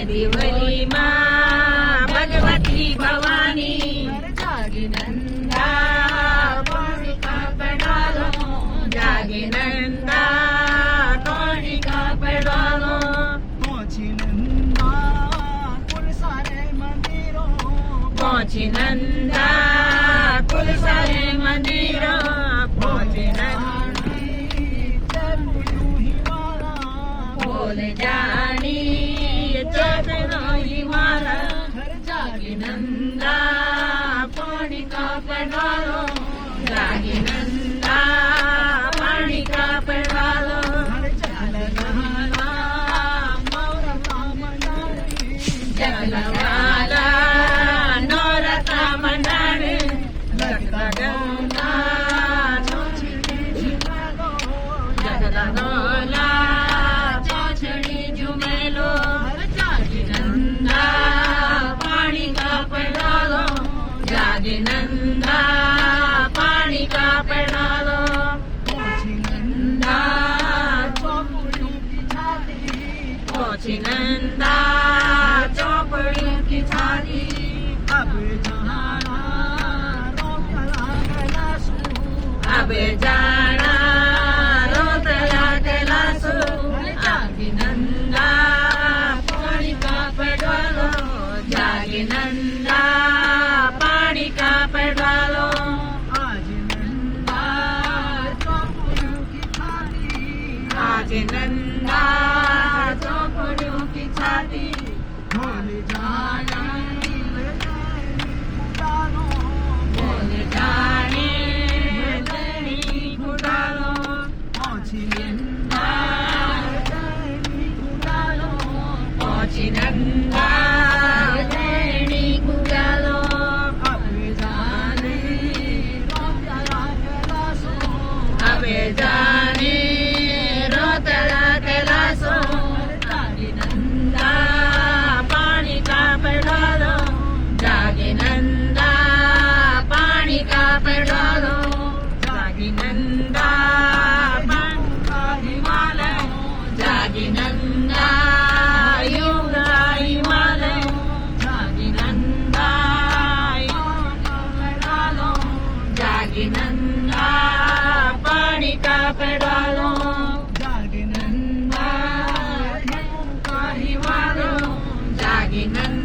देवली मा भगवती भवानी जागी नंदा कोणी कापडालो जागी नंदा कोणी कापडालो पहुंची नंदा कुल सारे मंदिरों पहुंची नंदा कुल सारे मंदिरों पहुंची बोल जानी चलो ही मारा घर जागी नंदा पानी का पड़ालो जागी नंदा पानी का पड़ालो जगलवाला नौरता मंडाने लगता गंगा जगलवाला जागी नंदा पानी का पड़ालो पहुंची नंदा चौपड़ियों की छाती पहुंची नंदा चौपड़ियों की छाती अब जाना रोकला कैलासू अब जाना रोकला कैलासू जागी नंदा पानी का पड़ालो जागी नंदा पानी का पड़ालो आज नंदा चौपड़ियों की छाती आज नंदा चौपड़ियों की छाती बोल जाना डालो बोल जाने तेरी गुडालो पहुंची नंदा डालो पहुंची नंदा तेरी गुडालो अब जाने रोकला कैलासू अब जाने रोतला कैलासो जागी नंदा पानी का पड़ालो जागी नंदा पानी का पड़ालो जागी नंदा पानी का हिमालय जागी नंदा युगा हिमालय जागी नंदा पड़ालो जागी नंदा पानी का पड़ालो जागी नंदा का हिमालय जागी नंदा